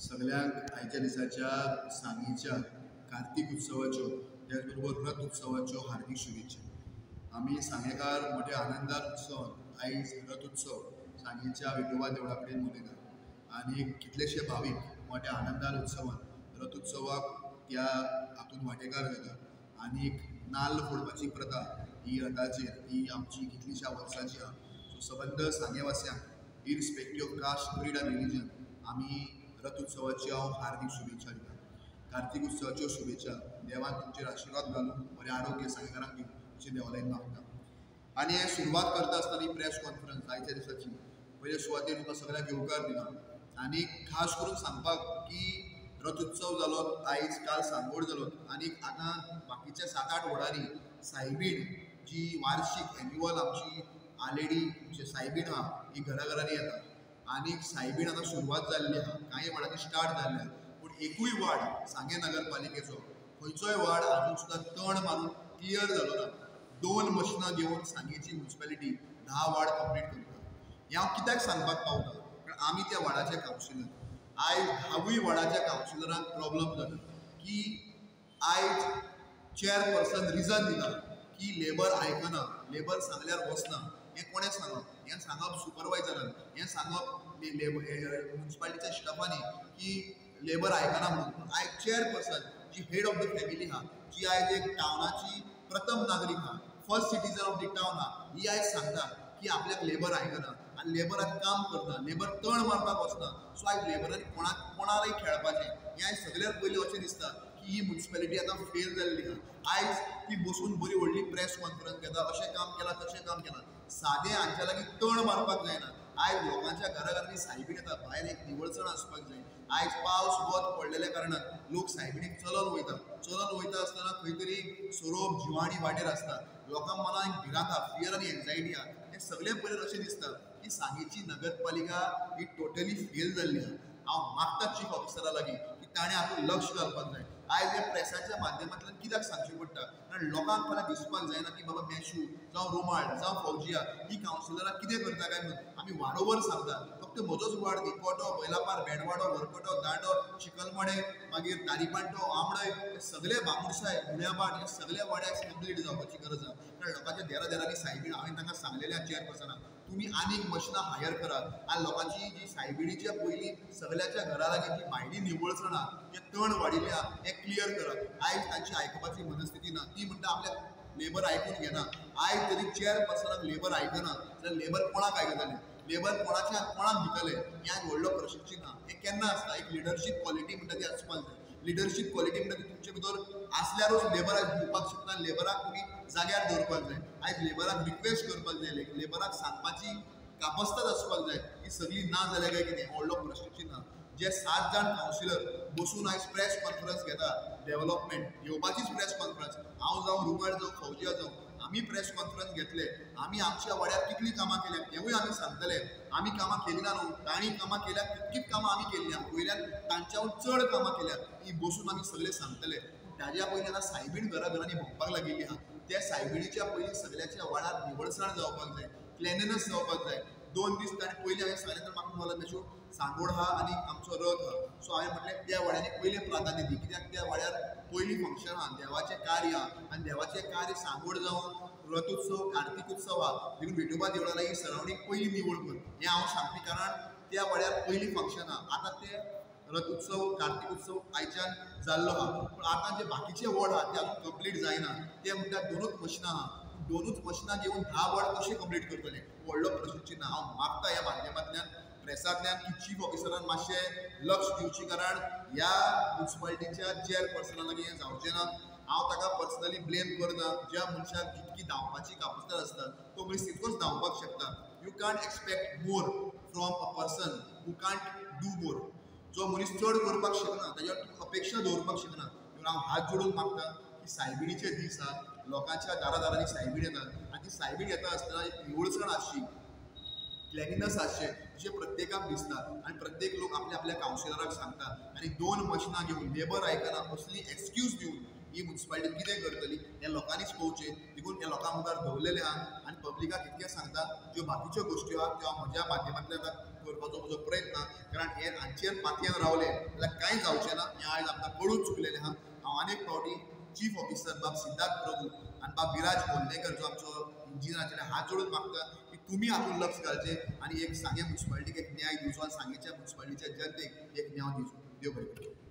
सगळ्यांक आयच्या दिसाच्या सांगीच्या कार्तिक उत्सवाच्यो त्याचबरोबर रथ उत्सवाच्यो हार्दिक शुभेच्छा। आम्ही सांगेकार मोठ्या आनंदान उत्सवान आयज रथ उत्सव सांगेच्या विठोबा देवळा कडेन मनयतात आणि कितलेशे भाविक मोठ्या आनंदान उत्सवान रथ उत्सवाक त्या हातून वांटेकार जातात आणि नाल्ल फोडपाची प्रथा ही रथाचेर ही आमची कितलीशा वर्सांची आहा। सो सबंद सांगेवासियांक इरिस्पेक्टीव ऑफ कास्ट क्रीड आनी रिलीजन आम्ही रथ उत्सवाची हांव हार्दिक शुभेच्छा दिता। कार्तिक उत्सवाच्यो शुभेच्छा। देवान तुमचेर आशिर्वाद घालून बरें आरोग्य सांगेकारांक दिवं अशें देवालयान मागता। आनी हे सुरवात करता आसतना प्रेस कॉन्फरन्स आयच्या दिसाची पयले सुवातेर तुका सगळ्यांक येवकार दिला आनी खास करून सांगपाक की रथ उत्सव जालो आयज काल सांगोड जालो आनी आतां बाकीच्या 7-8 वडांनी सायबीण जी वार्षिक एन्युअल आमची आलेडी म्हणजे सायबीण आहा ही घराघरांनी येता आनी सायबीण आतां सुरवात जाल्ली आहा। कांय वाडांनी स्टार्ट जाल्ली आहा पूण एकूय वार्ड सांगे नगरपालिकेचो खंयचोय वार्ड अजून सुद्दां तण मारून क्लियर जालो ना। 2 मशिनां घेवन सांगेची म्युनिसिपालिटी 10 वार्ड कंप्लीट करता। हें हांव कित्याक सांगपाक पावता कारण आमी त्या वार्डाचे कावन्सिलर आयज 10 वार्डाच्या कावन्सिलरांक प्रॉब्लम जाता की आयज चेअरपर्सन रिजन दिता की लेबर आयकना, लेबर सांगल्यार वचना। हें कोणें सांगप? हें सांगप सुपरवायझरान, हें सांगप म्युनिसिपालिटीच्या स्टाफांनी की लेबर आयकना म्हणून। आयज चेअरपर्सन जी हेड ऑफ द फॅमिली आहा, जी आयज एक टावनाची प्रथम नागरीक आहा, first citizen of the town आहा, ही आयज सांगता की आपल्याक लेबर आयकना आनी लेबराक काम करना, लेबर तण मारपाक वचना। सो आयज लेबरांनी कोणारय खेळपाचें हें आयज सगळ्यात पयलीं अशें दिसता की ही म्युनिसिपालिटी आतां फेल जाल्ली आहा। आयज ती बसून बरी व्हडली प्रेस कॉन्फरन्स घेता, अशें काम केलां तशें काम केलां, सादें हांच्या लागीं तण मारपाक जायना। आयज लोकांच्या घराघरांनी सायबीण येता, भायर एक निवळसाण आसपाक जाय। आयज पावस वत पडलेल्या कारणान लोक सायबीणीक चलून वयता आसतना खंय तरी सोरोप जिवाणी वाटेर आसता। लोकांक मनान एक भिरांत आहा, फियर आनी एन्जायटी आहा। हें सगळें पयलें अशें दिसता की सांगेची नगरपालिका ही टोटली फेल जाल्ली आहा। हांव मागता चीफ ऑफिसरा लागीं की ताणें हातूंत लक्ष घालपाक जाय। आयज हे प्रेसाच्या माध्यमांतल्यान कित्याक सांगचें पडटा कारण लोकांक फाल्यां दिसपाक जायना की बाबा मेशू जावं रोमाल्ड जावं फौजिया ही कावन्सिलरां कितें करता काय म्हणून। आमी वारोवर सांगता फक्त म्हजोच वार्ड न्ही, कोटो, बैलापार, बेडवाडो, वरकोटो, दांडो, चिकलमडे, मागीर तारीपांटो, आमळय हे सगळे बांगुरसाय, गुण्याबाट हे सगळे वाड्याक कंप्लीट जावपाची गरज आहा। कारण लोकांच्या देरादेरांनी सायबीण हांवें तांकां सांगलेलें चेअरपर्सनाक तुमी आनीक मशिनां हायर करात आनी लोकांची जी सायबीणीच्या पयलीं सगळ्याच्या घरा लागीं जी भायली निवळसाण आहा जें तण वाडिल्लें आहा हें क्लियर करात। आयज तांची आयकपाची मनस्थिती ना, ती म्हणटा आपल्याक लेबर आयकून घेना। आयज तरी चेअरपर्सनाक लेबर आयकना जाल्यार लेबर कोणाक आयकतले? लेबर कोणाक दितले? हें आयज व्हडलो प्रश्न चिन्ह आहा। हें केन्ना आसता? एक लिडरशीप क्वॉलिटी म्हणटा ती आसपाक जाय। लिडरशीप क्वॉलिटी म्हणटा ती तुमचे भितर आसल्यारूच लेबराक दिवपाक शकता, लेबराक तुमी जाग्यार दवरपाक जाय। आयज लेबराक रिक्वेस्ट करपाक जाय, लेबराक सांगपाची कापस्ताद आसपाक जाय ही सगळी ना जाल्यार काय कितें व्हडलो प्रश्न चिन्ह। जे 7 जाण कावन्सिलर बसून आयज प्रेस कॉन्फरन्स घेता डेव्हलपमेंट येवपाचीच प्रेस कॉन्फरन्स, हांव जावं रुमाड जावं फौजिया जावं आमी प्रेस कॉन्फरन्स घेतले, आमी आमच्या वाड्यार कितलीं कामां केल्या हेंवूय आमी सांगतले। आमी कामां केलीं ना न्हू, तांणी कामां केल्या तितकीच कामां आमी केल्लीं आहा, वयल्यान तांच्याहून चड कामां केल्या ही बसून आमी सगळे सांगतले। ताज्या पयलीं आतां सायबीण घराघरांनी भोंवपाक लागिल्ली आहा, त्या सायबीणीच्या पयलीं सगळ्याच्या वाड्यार निवळसाण जावपाक जाय, क्लेनलीनेस जावपाक जाय। 2 दीस ताणें पयलीं हांवें सांगलें तर म्हाका म्हणलें मेशू सांगोड आहा आनी आमचो रथ आहा। सो हांवें म्हटलें त्या वाड्यांनी पयलें प्राधान्य दी कित्याक त्या वाड्यार पयलीं फंक्शन आहा, देवाचें कार्य आहा आनी देवाचें कार्य सांगोड जावं रथोत्सव कार्तिक उत्सव आहा देखून विठोबा देवळा लागीं सरावंडींग पयलीं निवळ कर हें हांव सांगपी कारण त्या वाड्यार पयलीं फंक्शन आहा। आतां तें रथ उत्सव कार्तिक उत्सव आयच्यान जाल्लो आहा पूण आतां जे बाकीचे वॉर्ड आहा ते अजून कंप्लीट जायना। ते म्हणटा 2च मशिनां आहा, 2च मशिनां घेवन 10 वॉर्ड कशें कंप्लीट करतले व्हडलो प्रश्न चिन्ह। हांव मागता ह्या माध्यमांतल्यान प्रेसांतल्यान की चीफ ऑफिसरान मातशें लक्ष दिवचें कारण ह्या म्युनिसिपालिटीच्या चेअरपर्सना लागीं हें जावचें ना। हांव ताका पर्सनली ब्लेम करना, ज्या मनशाक जितकी धांवपाची कापस्ताद आसता तो मनीस तितकोच धांवपाक शकता। You can't expect more from a person who can't do more. जो मनीस चड करपाक शकना ताज्यावर तूं अपेक्षा दवरपाक शकना। म्हणून हांव हात जोडून मागता की सायबीणीचे दीस आहा, लोकांच्या दारादारांनी सायबीण येता आनी ती सायबीण येता आसतना एक निवळसाण आसची, क्लेनिनेस आसचें अशें प्रत्येकाक दिसता आनी प्रत्येक लोक आपल्या आपल्या कावन्सिलराक सांगता आनी 2 मशिनां घेवन लेबर आयकना असली एक्सक्यूज दिवन ही म्युनिसिपालिटी कितें करतली हें लोकांनीच पळोवचें। देखून हें लोकां मुखार दवरलेलें आहा आनी पब्लिकाक इतकें सांगता ज्यो बाकीच्यो गोश्टी आहा त्यो हांव म्हज्या माध्यमांतल्यान करपाचो म्हजो प्रयत्न कारण हे हांचेर पातयेन रावले जाल्यार कांय जावचें ना हें आयज आमकां कळून चुकलेलें आहा हांव आनीक फावटी चीफ ऑफिसर बाब सिद्धार्थ प्रभू आनी बाब विराज बोल्लेकर जो आमचो इंजिनियर हात जोडून मागता की तुमी हातून लक्ष घालचें आनी एक सांगे म्युन्सिपालिटीक एक न्याय दिवचो आनी सांगेच्या म्युन्सिपालिटीच्या जनतेक एक न्याय दिवचो देव बरें करूं.